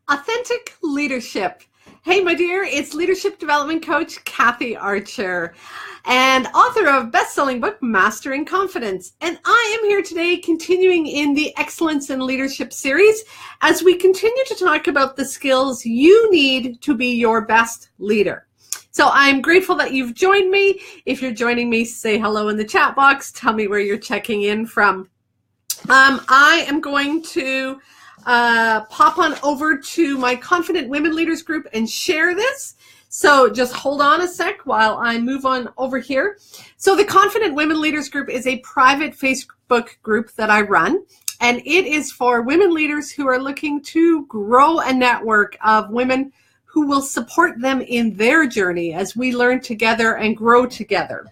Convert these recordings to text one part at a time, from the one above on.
Authentic leadership. Hey, my dear, it's leadership development coach Kathy Archer and author of best-selling book, Mastering Confidence. And I am here today continuing in the Excellence in Leadership series as we continue to talk about the skills you need to be your best leader. So I'm grateful that you've joined me. If you're joining me, say hello in the chat box. Tell me where you're checking in from. I am going to pop on over to my Confident Women Leaders group and share this. So just hold on a sec while I move on over here. So the Confident Women Leaders group is a private Facebook group that I run, and it is for women leaders who are looking to grow a network of women who will support them in their journey as we learn together and grow together.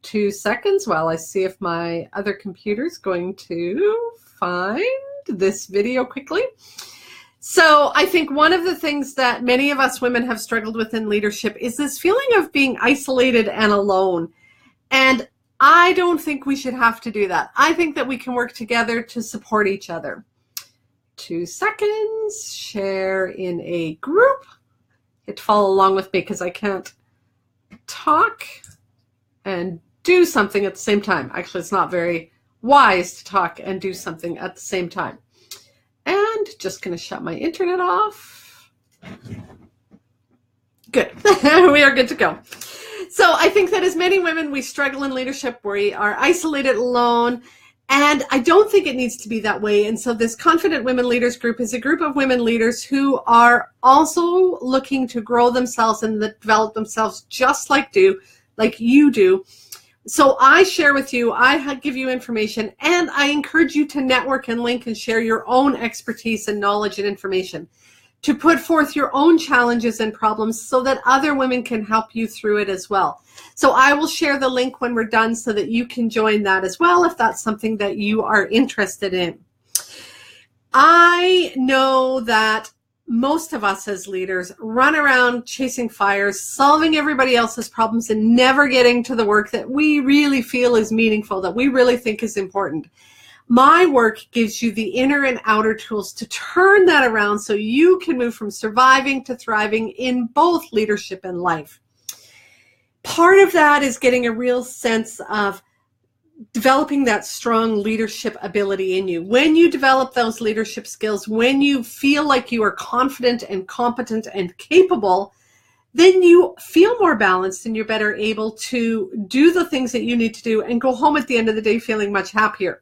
2 seconds while I see if my other computer is going to find this video quickly. So I think one of the things that many of us women have struggled with in leadership is this feeling of being isolated and alone. And I don't think we should have to do that. I think that we can work together to support each other. 2 seconds, share in a group. Hit follow along with me because I can't talk and do something at the same time. Actually, it's not very wise to talk and do something at the same time. And just going to shut my internet off. Good. We are good to go. So I think that as many women, we struggle in leadership. We are isolated, alone, and I don't think it needs to be that way. And so this Confident Women Leaders group is a group of women leaders who are also looking to grow themselves and develop themselves just like you do. So I share with you, I give you information, and I encourage you to network and link and share your own expertise and knowledge and information, to put forth your own challenges and problems so that other women can help you through it as well. So I will share the link when we're done so that you can join that as well if that's something that you are interested in. I know that most of us as leaders run around chasing fires, solving everybody else's problems, and never getting to the work that we really feel is meaningful, that we really think is important. My work gives you the inner and outer tools to turn that around so you can move from surviving to thriving in both leadership and life. Part of that is getting a real sense of developing that strong leadership ability in you. When you develop those leadership skills, when you feel like you are confident and competent and capable, then you feel more balanced and you're better able to do the things that you need to do and go home at the end of the day feeling much happier.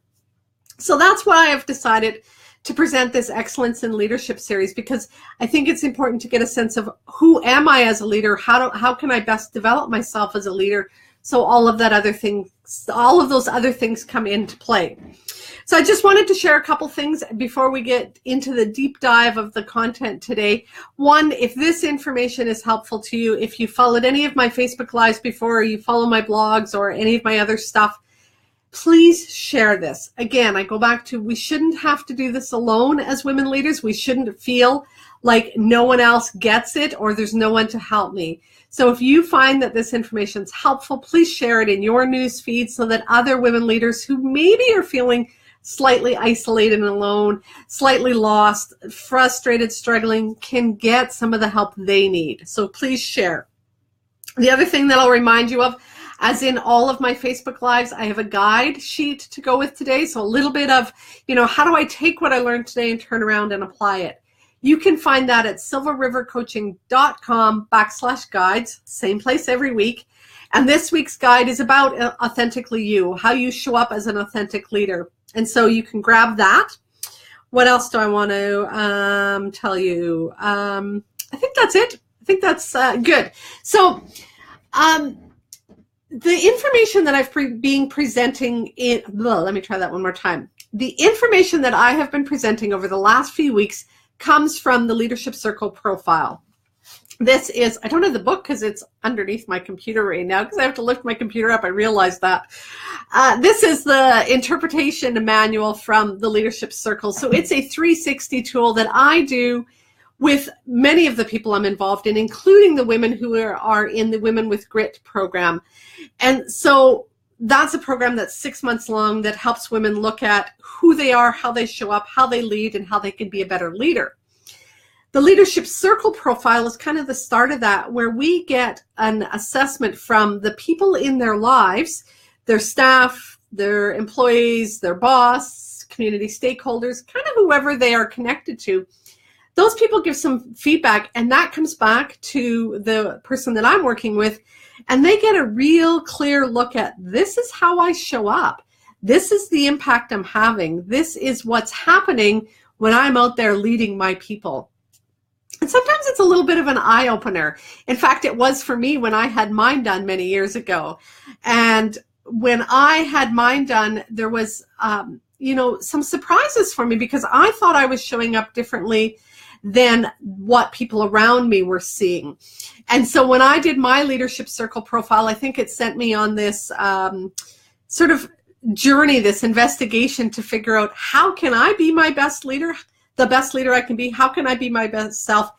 So that's why I've decided to present this Excellence in Leadership series, because I think it's important to get a sense of who am I as a leader? How can I best develop myself as a leader? So all of those other things come into play. So I just wanted to share a couple things before we get into the deep dive of the content today. One, if this information is helpful to you, if you followed any of my Facebook Lives before, or you follow my blogs or any of my other stuff, please share this. Again, I go back to, we shouldn't have to do this alone as women leaders. We shouldn't feel like no one else gets it or there's no one to help me. So if you find that this information is helpful, please share it in your news feed so that other women leaders who maybe are feeling slightly isolated and alone, slightly lost, frustrated, struggling, can get some of the help they need. So please share. The other thing that I'll remind you of, as in all of my Facebook Lives, I have a guide sheet to go with today. So a little bit of, how do I take what I learned today and turn around and apply it? You can find that at silverrivercoaching.com/guides, same place every week. And this week's guide is about authentically you, how you show up as an authentic leader. And so you can grab that. What else do I want to tell you? I think that's it. I think that's good. So the information that I've been presenting let me try that one more time. The information that I have been presenting over the last few weeks comes from the Leadership Circle profile. This is, I don't have the book because it's underneath my computer right now because I have to lift my computer up. I realized that. This is the interpretation manual from the Leadership Circle. So it's a 360 tool that I do with many of the people I'm involved in, including the women who are in the Women with Grit program. And so that's a program that's 6 months long that helps women look at who they are, how they show up, how they lead, and how they can be a better leader. The leadership circle profile is kind of the start of that, where we get an assessment from the people in their lives, their staff, their employees, their boss, community stakeholders, kind of whoever they are connected to. Those people give some feedback, and that comes back to the person that I'm working with, and they get a real clear look at, this is how I show up. This is the impact I'm having. This is what's happening when I'm out there leading my people. And sometimes it's a little bit of an eye-opener. In fact, it was for me when I had mine done many years ago. And when I had mine done, there was, some surprises for me, because I thought I was showing up differently than what people around me were seeing. And so when I did my leadership circle profile, I think it sent me on this sort of journey, this investigation to figure out, how can I be my best leader, the best leader I can be? How can I be my best self?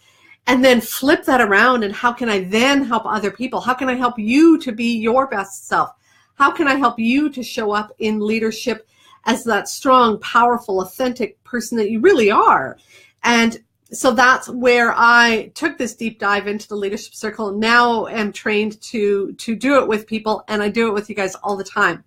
And then flip that around, and how can I then help other people? How can I help you to be your best self? How can I help you to show up in leadership as that strong, powerful, authentic person that you really are? And so that's where I took this deep dive into the leadership circle. Now I'm trained to do it with people, and I do it with you guys all the time.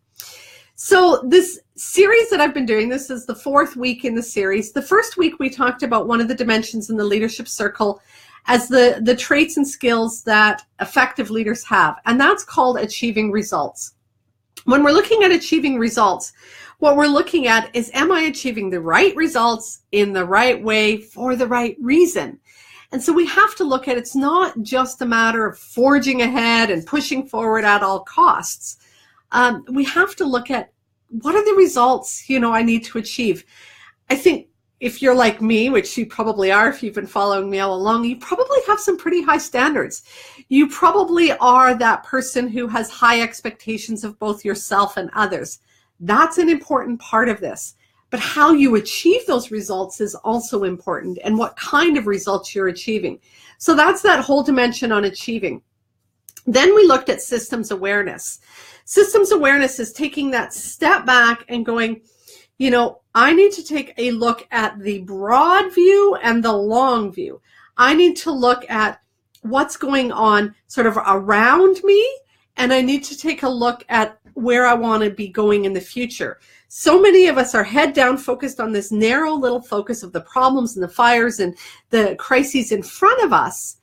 So this series that I've been doing, this is the 4th week in the series. The first week we talked about one of the dimensions in the leadership circle as the traits and skills that effective leaders have, and that's called achieving results. When we're looking at achieving results, what we're looking at is, am I achieving the right results in the right way for the right reason? And so we have to look at, it's not just a matter of forging ahead and pushing forward at all costs. We have to look at, what are the results, I need to achieve? I think if you're like me, which you probably are if you've been following me all along, you probably have some pretty high standards. You probably are that person who has high expectations of both yourself and others. That's an important part of this. But how you achieve those results is also important, and what kind of results you're achieving. So that's that whole dimension on achieving. Then we looked at systems awareness. Systems awareness is taking that step back and going, I need to take a look at the broad view and the long view. I need to look at what's going on sort of around me, and I need to take a look at where I want to be going in the future. So many of us are head down focused on this narrow little focus of the problems and the fires and the crises in front of us,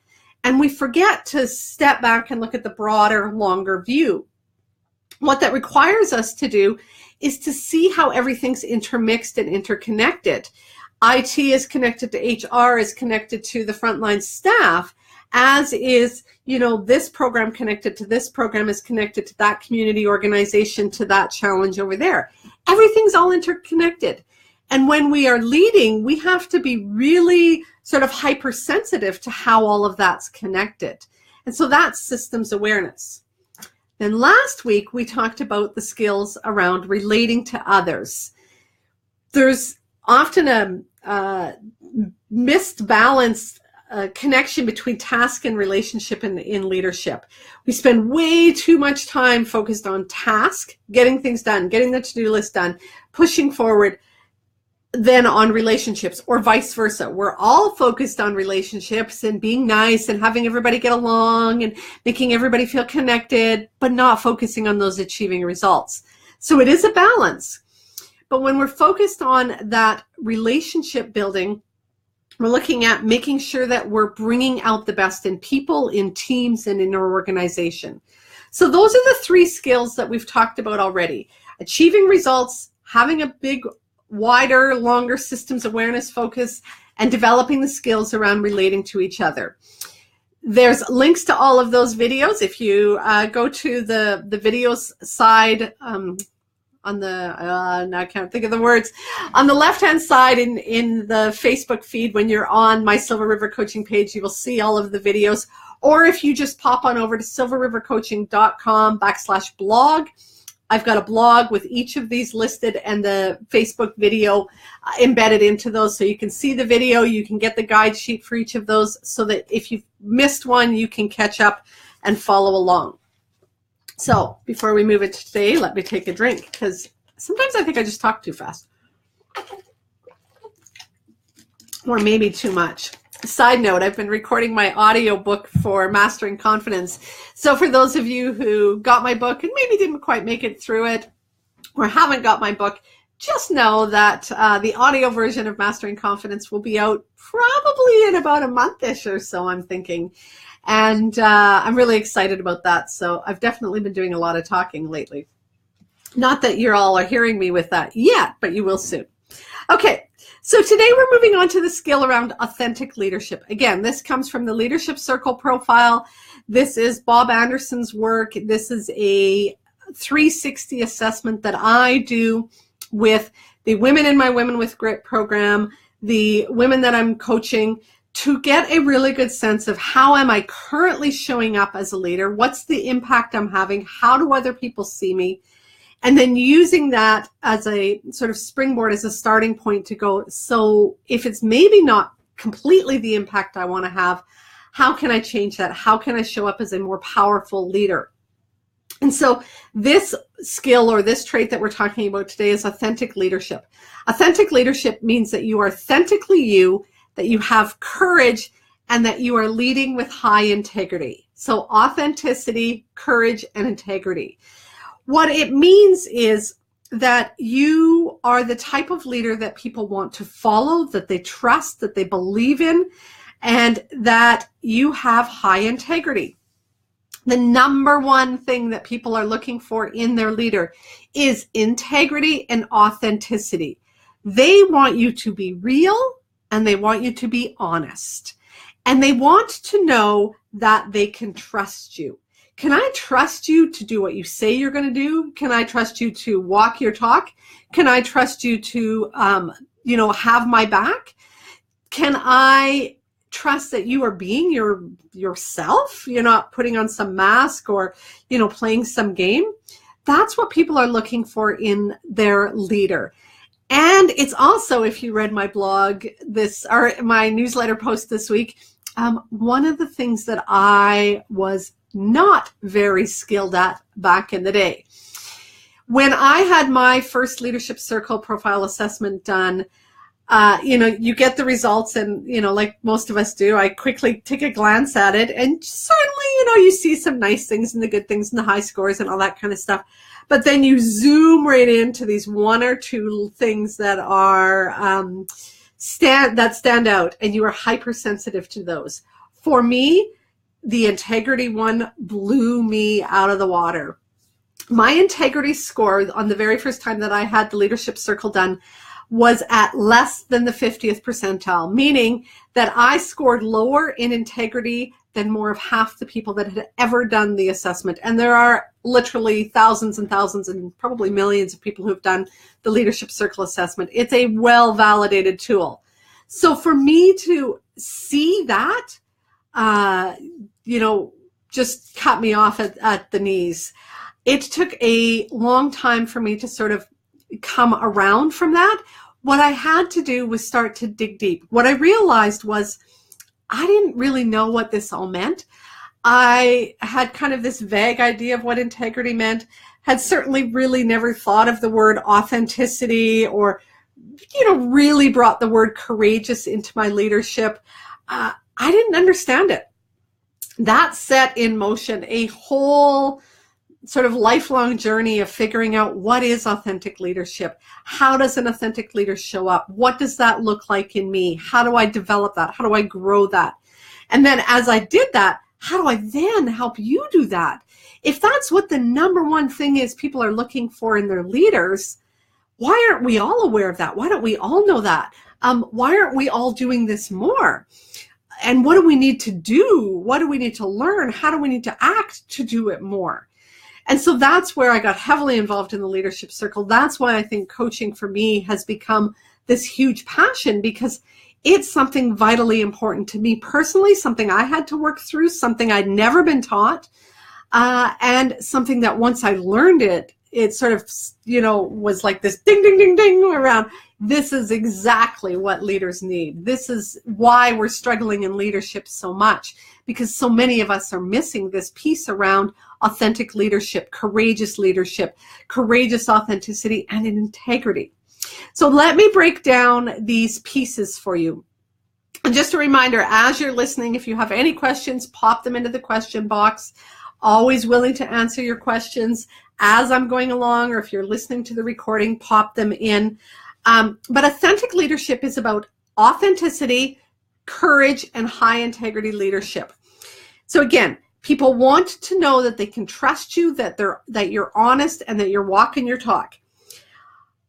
and we forget to step back and look at the broader, longer view. What that requires us to do is to see how everything's intermixed and interconnected. IT is connected to HR, is connected to the frontline staff, as is, this program connected to this program, is connected to that community organization, to that challenge over there. Everything's all interconnected. And when we are leading, we have to be really sort of hypersensitive to how all of that's connected. And so that's systems awareness. Then last week, we talked about the skills around relating to others. There's often a misbalanced connection between task and relationship in leadership. We spend way too much time focused on task, getting things done, getting the to-do list done, pushing forward, than on relationships, or vice versa. We're all focused on relationships and being nice and having everybody get along and making everybody feel connected, but not focusing on those achieving results. So it is a balance. But when we're focused on that relationship building, we're looking at making sure that we're bringing out the best in people, in teams, and in our organization. So those are the 3 skills that we've talked about already. Achieving results, having a big, wider, longer systems awareness focus, and developing the skills around relating to each other. There's links to all of those videos. If you go to the videos side on the, now I can't think of the words, on the left-hand side in the Facebook feed, when you're on my Silver River Coaching page, you will see all of the videos. Or if you just pop on over to silverrivercoaching.com/blog, I've got a blog with each of these listed and the Facebook video embedded into those, so you can see the video, you can get the guide sheet for each of those, so that if you've missed one, you can catch up and follow along. So before we move it to today, let me take a drink, because sometimes I think I just talk too fast. Or maybe too much. Side note, I've been recording my audio book for Mastering Confidence. So for those of you who got my book and maybe didn't quite make it through it or haven't got my book, just know that the audio version of Mastering Confidence will be out probably in about a month-ish or so, I'm thinking. And I'm really excited about that. So I've definitely been doing a lot of talking lately. Not that you all are hearing me with that yet, but you will soon. Okay, so today we're moving on to the skill around authentic leadership. Again, this comes from the Leadership Circle profile. This is Bob Anderson's work. This is a 360 assessment that I do with the women in my Women with Grit program, the women that I'm coaching, to get a really good sense of how am I currently showing up as a leader? What's the impact I'm having? How do other people see me? And then using that as a sort of springboard, as a starting point to go, so if it's maybe not completely the impact I want to have, how can I change that? How can I show up as a more powerful leader? And so this skill or this trait that we're talking about today is authentic leadership. Authentic leadership means that you are authentically you, that you have courage, and that you are leading with high integrity. So authenticity, courage, and integrity. What it means is that you are the type of leader that people want to follow, that they trust, that they believe in, and that you have high integrity. The number one thing that people are looking for in their leader is integrity and authenticity. They want you to be real and they want you to be honest. And they want to know that they can trust you. Can I trust you to do what you say you're going to do? Can I trust you to walk your talk? Can I trust you to, have my back? Can I trust that you are being yourself? You're not putting on some mask or, playing some game. That's what people are looking for in their leader. And it's also, if you read my blog or my newsletter post this week, one of the things that I was not very skilled at back in the day. When I had my first Leadership Circle profile assessment done, you get the results and, like most of us do, I quickly take a glance at it and certainly, you see some nice things and the good things and the high scores and all that kind of stuff. But then you zoom right into these one or two things that are stand out, and you are hypersensitive to those. For me, the integrity one blew me out of the water. My integrity score on the very first time that I had the Leadership Circle done was at less than the 50th percentile, meaning that I scored lower in integrity than more of half the people that had ever done the assessment. And there are literally thousands and thousands and probably millions of people who've done the Leadership Circle assessment. It's a well-validated tool. So for me to see that, just cut me off at the knees. It took a long time for me to sort of come around from that. What I had to do was start to dig deep. What I realized was I didn't really know what this all meant. I had kind of this vague idea of what integrity meant, had certainly really never thought of the word authenticity or, really brought the word courageous into my leadership. I didn't understand it. That set in motion a whole sort of lifelong journey of figuring out what is authentic leadership. How does an authentic leader show up? What does that look like in me? How do I develop that? How do I grow that? And then as I did that, how do I then help you do that? If that's what the number one thing is people are looking for in their leaders, why aren't we all aware of that? Why don't we all know that? Why aren't we all doing this more? And what do we need to do? What do we need to learn? How do we need to act to do it more? And so that's where I got heavily involved in the Leadership Circle. That's why I think coaching for me has become this huge passion, because it's something vitally important to me personally, something I had to work through, something I'd never been taught, and something that once I learned it, it sort of, was like this ding, ding, ding, ding around. This is exactly what leaders need. This is why we're struggling in leadership so much, because so many of us are missing this piece around authentic leadership, courageous authenticity, and integrity. So let me break down these pieces for you. And just a reminder, as you're listening, if you have any questions, pop them into the question box. Always willing to answer your questions as I'm going along, or if you're listening to the recording, pop them in. But authentic leadership is about authenticity, courage, and high integrity leadership. So again, people want to know that they can trust you, that you're honest, and that you're walking your talk.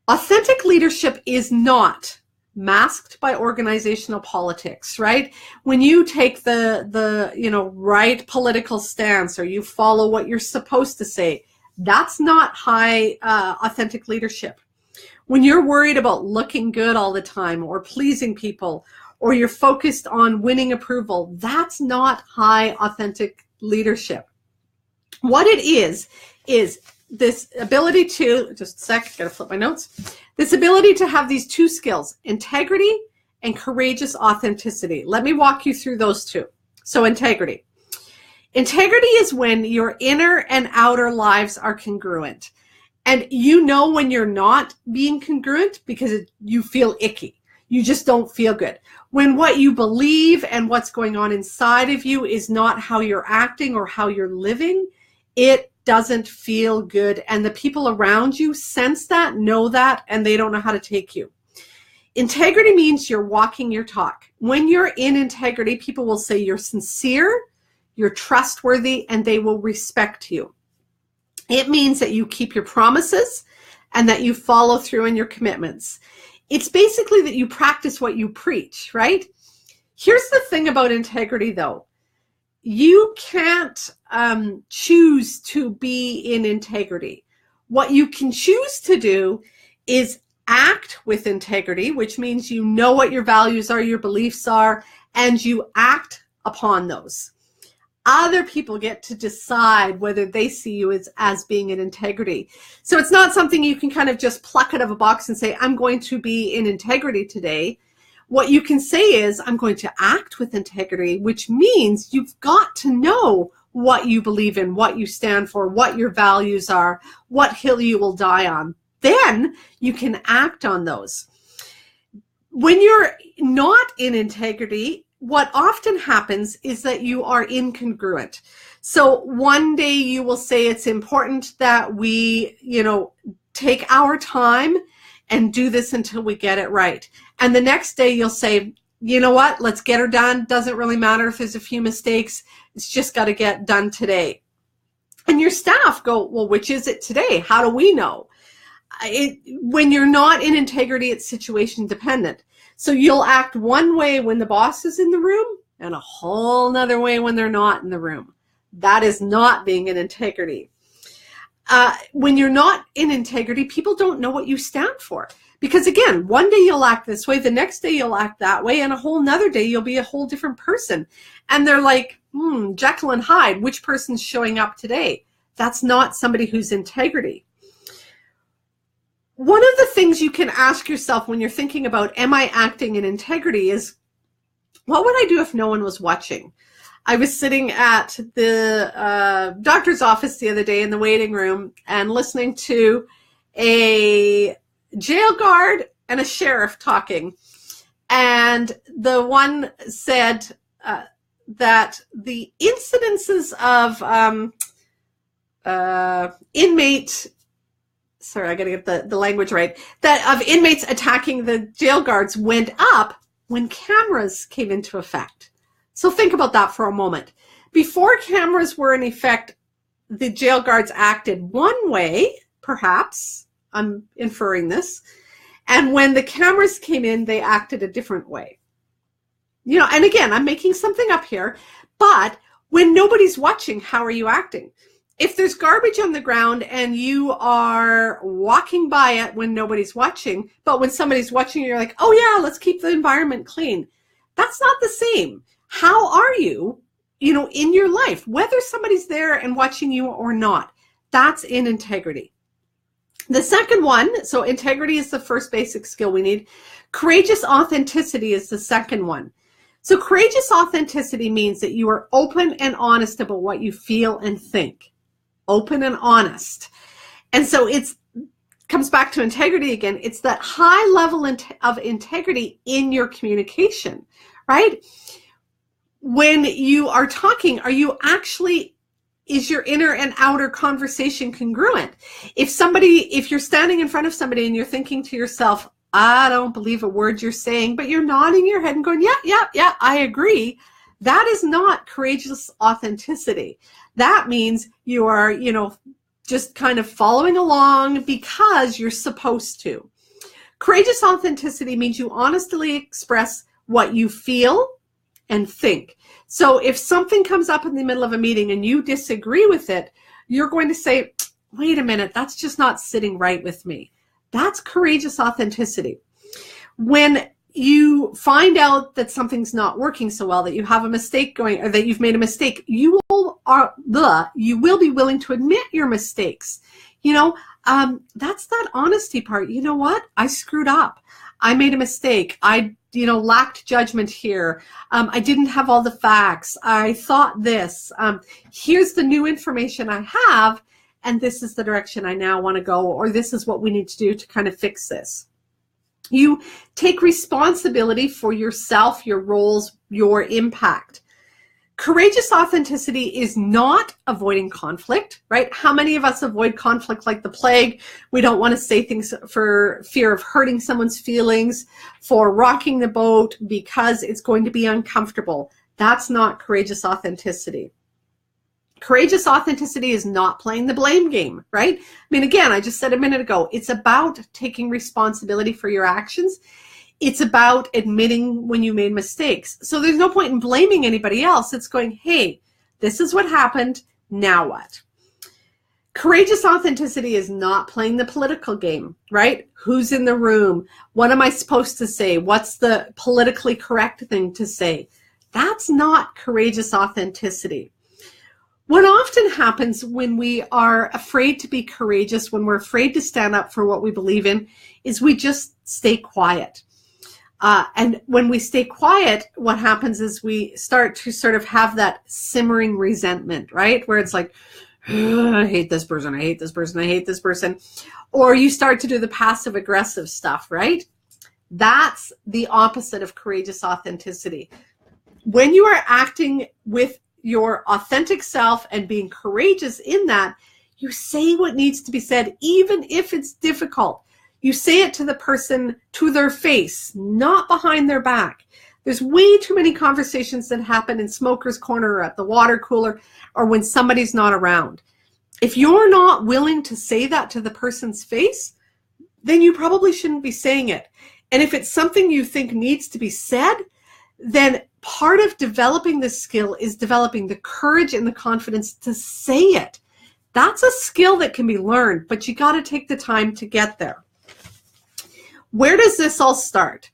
Authentic leadership is not masked by organizational politics, right? When you take the right political stance, or you follow what you're supposed to say, that's not high authentic leadership. When you're worried about looking good all the time, or pleasing people, or you're focused on winning approval, that's not high authentic leadership. What it is this ability to, just a sec, gotta flip my notes. This ability to have these two skills, integrity and courageous authenticity. Let me walk you through those two. So integrity. Integrity is when your inner and outer lives are congruent. And you know when you're not being congruent because you feel icky. You just don't feel good. When what you believe and what's going on inside of you is not how you're acting or how you're living, it doesn't feel good. And the people around you sense that, know that, and they don't know how to take you. Integrity means you're walking your talk. When you're in integrity, people will say you're sincere, you're trustworthy, and they will respect you. It means that you keep your promises and that you follow through on your commitments. It's basically that you practice what you preach, right? Here's the thing about integrity, though. You can't choose to be in integrity. What you can choose to do is act with integrity, which means you know what your values are, your beliefs are, and you act upon those. Other people get to decide whether they see you as being in integrity. So it's not something you can kind of just pluck out of a box and say, I'm going to be in integrity today. What you can say is, I'm going to act with integrity, which means you've got to know what you believe in, what you stand for, what your values are, what hill you will die on. Then you can act on those. When you're not in integrity, what often happens is that you are incongruent. So one day you will say it's important that we, take our time and do this until we get it right. And the next day you'll say, you know what, let's get her done. Doesn't really matter if there's a few mistakes. It's just got to get done today. And your staff go, well, which is it today? How do we know? When you're not in integrity, it's situation dependent. So you'll act one way when the boss is in the room and a whole nother way when they're not in the room. That is not being in integrity. When you're not in integrity, people don't know what you stand for. Because again, one day you'll act this way, the next day you'll act that way, and a whole nother day you'll be a whole different person. And they're like, Jekyll and Hyde, which person's showing up today? That's not somebody who's integrity. One of the things you can ask yourself when you're thinking about, am I acting in integrity, is what would I do if no one was watching? I was sitting at the doctor's office the other day in the waiting room and listening to a jail guard and a sheriff talking. And the one said that the incidences of inmate, sorry, I got to get the language right, that of inmates attacking the jail guards went up when cameras came into effect. So think about that for a moment. Before cameras were in effect, the jail guards acted one way, perhaps, I'm inferring this, and when the cameras came in, they acted a different way. And again, I'm making something up here, but when nobody's watching, how are you acting? If there's garbage on the ground and you are walking by it when nobody's watching, but when somebody's watching, you're like, oh yeah, let's keep the environment clean. That's not the same. How are you, in your life, whether somebody's there and watching you or not? That's in integrity. The second one, so integrity is the first basic skill we need. Courageous authenticity is the second one. So courageous authenticity means that you are open and honest about what you feel and think. Open and honest. And so comes back to integrity again. It's that high level of integrity in your communication, right? When you are talking, is your inner and outer conversation congruent? If you're standing in front of somebody and you're thinking to yourself, I don't believe a word you're saying, but you're nodding your head and going, yeah, I agree. That is not courageous authenticity. That means you are, just kind of following along because you're supposed to. Courageous authenticity means you honestly express what you feel and think. So if something comes up in the middle of a meeting and you disagree with it, you're going to say, wait a minute, that's just not sitting right with me. That's courageous authenticity. When you find out that something's not working so well, that you have a mistake going, or that you've made a mistake, you will be willing to admit your mistakes. That's that honesty part. You know what? I screwed up. I made a mistake. I lacked judgment here. I didn't have all the facts. I thought this. Here's the new information I have, and this is the direction I now want to go, or this is what we need to do to kind of fix this. You take responsibility for yourself, your roles, your impact. Courageous authenticity is not avoiding conflict, right? How many of us avoid conflict like the plague? We don't want to say things for fear of hurting someone's feelings, for rocking the boat because it's going to be uncomfortable. That's not courageous authenticity. Courageous authenticity is not playing the blame game, right? I mean, again, I just said a minute ago, it's about taking responsibility for your actions. It's about admitting when you made mistakes. So there's no point in blaming anybody else. It's going, hey, this is what happened. Now what? Courageous authenticity is not playing the political game, right? Who's in the room? What am I supposed to say? What's the politically correct thing to say? That's not courageous authenticity. What often happens when we are afraid to be courageous, when we're afraid to stand up for what we believe in, is we just stay quiet. And when we stay quiet, what happens is we start to sort of have that simmering resentment, right? Where it's like, I hate this person, I hate this person, I hate this person. Or you start to do the passive aggressive stuff, right? That's the opposite of courageous authenticity. When you are acting with your authentic self and being courageous in that, you say what needs to be said, even if it's difficult. You say it to the person, to their face, not behind their back. There's way too many conversations that happen in smoker's corner or at the water cooler or when somebody's not around. If you're not willing to say that to the person's face, then you probably shouldn't be saying it. And if it's something you think needs to be said, then part of developing this skill is developing the courage and the confidence to say it. That's a skill that can be learned, but you got to take the time to get there. Where does this all start?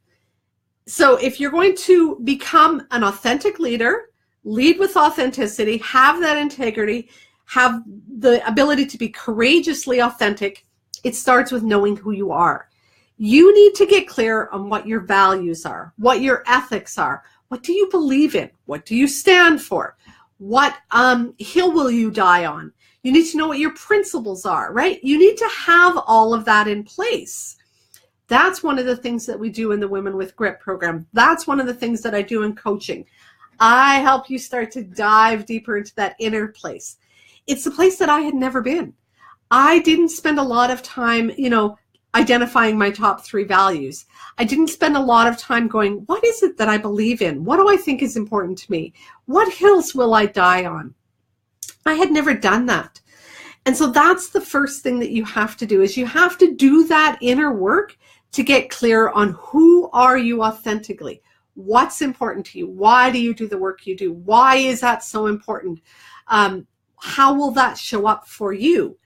So if you're going to become an authentic leader, lead with authenticity, have that integrity, have the ability to be courageously authentic, it starts with knowing who you are. You need to get clear on what your values are, what your ethics are. What do you believe in? What do you stand for? What hill will you die on? You need to know what your principles are, right? You need to have all of that in place. That's one of the things that we do in the Women with Grit program. That's one of the things that I do in coaching. I help you start to dive deeper into that inner place. It's a place that I had never been. I didn't spend a lot of time, identifying my top 3 values. I didn't spend a lot of time going, what is it that I believe in? What do I think is important to me? What hills will I die on? I had never done that. And so that's the first thing that you have to do, is you have to do that inner work to get clear on who are you authentically. What's important to you? Why do you do the work you do? Why is that so important? How will that show up for you?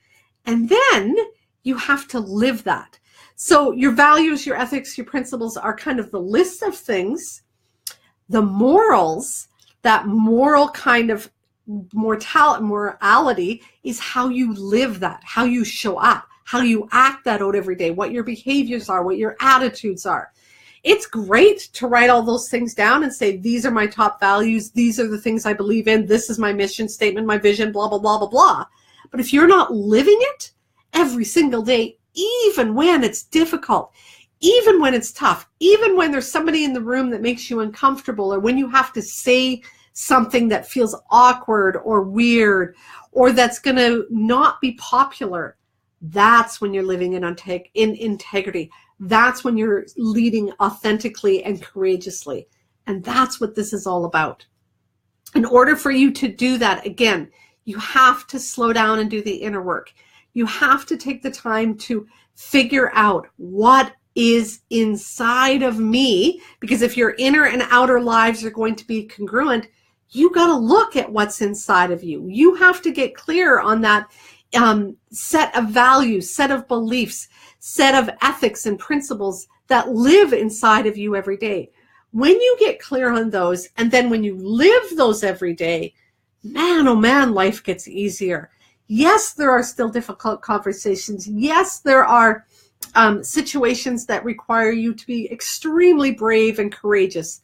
And then you have to live that. So your values, your ethics, your principles are kind of the list of things. The morals, that moral kind of morality is how you live that, how you show up, how you act that out every day, what your behaviors are, what your attitudes are. It's great to write all those things down and say, these are my top values, these are the things I believe in, this is my mission statement, my vision, blah, blah, blah, blah, blah. But if you're not living it every single day, even when it's difficult, even when it's tough, even when there's somebody in the room that makes you uncomfortable, or when you have to say something that feels awkward or weird, or that's going to not be popular, that's when you're living in integrity. That's when you're leading authentically and courageously. And that's what this is all about. In order for you to do that, again, you have to slow down and do the inner work. You have to take the time to figure out what is inside of me, because if your inner and outer lives are going to be congruent, you got to look at what's inside of you. You have to get clear on that set of values, set of beliefs, set of ethics and principles that live inside of you every day. When you get clear on those, and then when you live those every day, man, oh man, life gets easier. Yes, there are still difficult conversations. Yes, there are situations that require you to be extremely brave and courageous.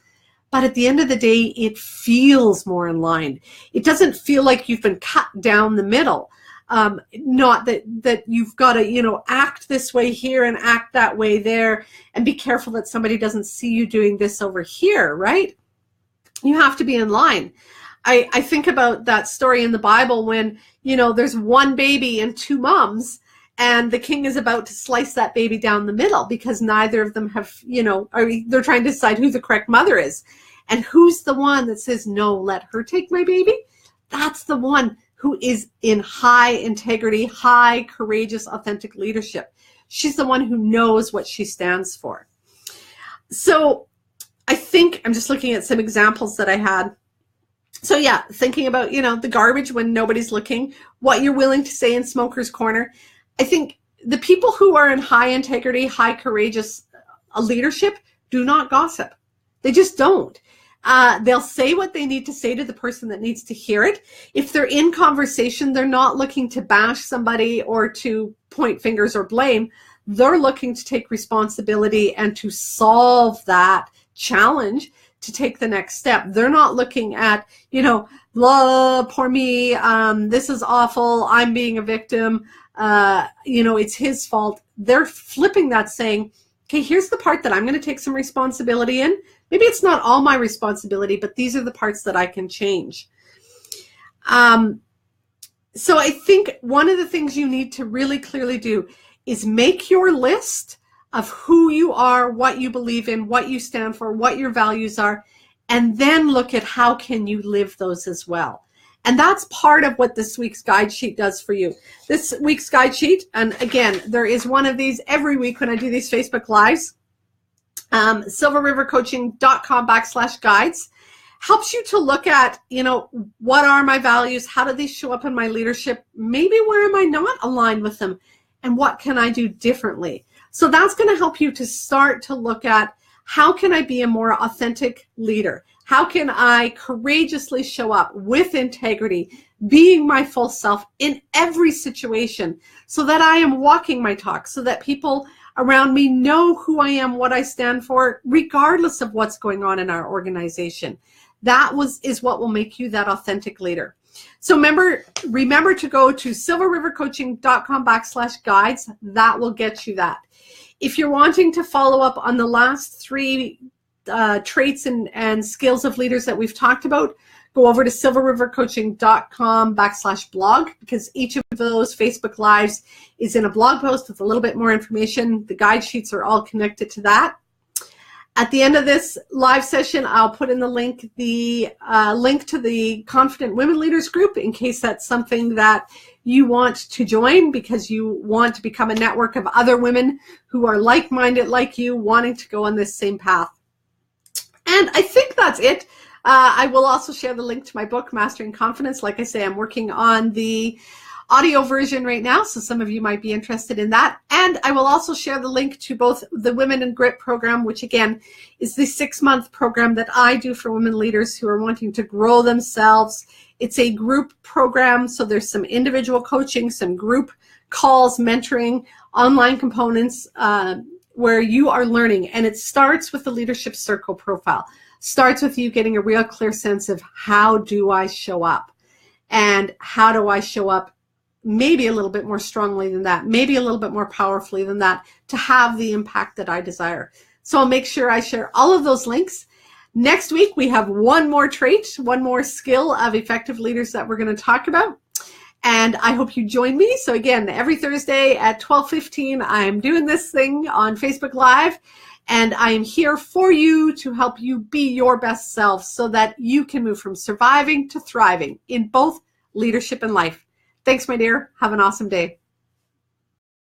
But at the end of the day, it feels more in line. It doesn't feel like you've been cut down the middle. Not that you've got to, act this way here and act that way there, and be careful that somebody doesn't see you doing this over here, right? You have to be in line. I think about that story in the Bible when, there's one baby and two moms, and the king is about to slice that baby down the middle because neither of them have, they're trying to decide who the correct mother is. And who's the one that says, no, let her take my baby? That's the one who is in high integrity, high, courageous, authentic leadership. She's the one who knows what she stands for. So I think I'm just looking at some examples that I had. So yeah, thinking about, the garbage when nobody's looking, what you're willing to say in Smoker's Corner. I think the people who are in high integrity, high courageous leadership do not gossip. They just don't. They'll say what they need to say to the person that needs to hear it. If they're in conversation, they're not looking to bash somebody or to point fingers or blame. They're looking to take responsibility and to solve that challenge, to take the next step. They're not looking at, poor me, this is awful, I'm being a victim, it's his fault. They're flipping that, saying, okay, here's the part that I'm going to take some responsibility in. Maybe it's not all my responsibility, but these are the parts that I can change. So I think one of the things you need to really clearly do is make your list of who you are, what you believe in, what you stand for, what your values are, and then look at how can you live those as well. And that's part of what this week's guide sheet does for you. This week's guide sheet, and again, there is one of these every week when I do these Facebook Lives, silverrivercoaching.com/guides, helps you to look at, what are my values? How do these show up in my leadership? Maybe where am I not aligned with them? And what can I do differently? So that's going to help you to start to look at, how can I be a more authentic leader? How can I courageously show up with integrity, being my full self in every situation, so that I am walking my talk, so that people around me know who I am, what I stand for, regardless of what's going on in our organization. That is what will make you that authentic leader. So remember to go to silverrivercoaching.com/guides. That will get you that. If you're wanting to follow up on the last 3 traits and skills of leaders that we've talked about, go over to silverrivercoaching.com/blog, because each of those Facebook Lives is in a blog post with a little bit more information. The guide sheets are all connected to that. At the end of this live session, I'll put in the link to the Confident Women Leaders group, in case that's something that you want to join, because you want to become a network of other women who are like-minded like you, wanting to go on this same path. And I think that's it. I will also share the link to my book, Mastering Confidence. Like I say, I'm working on the audio version right now, so some of you might be interested in that. And I will also share the link to both the Women in Grit program, which again is the 6-month program that I do for women leaders who are wanting to grow themselves. It's a group program, so there's some individual coaching, some group calls, mentoring, online components where you are learning. And it starts with the Leadership Circle profile. Starts with you getting a real clear sense of, how do I show up? And how do I show up maybe a little bit more strongly than that, maybe a little bit more powerfully than that, to have the impact that I desire. So I'll make sure I share all of those links. Next week, we have one more trait, one more skill of effective leaders that we're going to talk about. And I hope you join me. So again, every Thursday at 12:15, I'm doing this thing on Facebook Live. And I am here for you to help you be your best self so that you can move from surviving to thriving in both leadership and life. Thanks, my dear. Have an awesome day.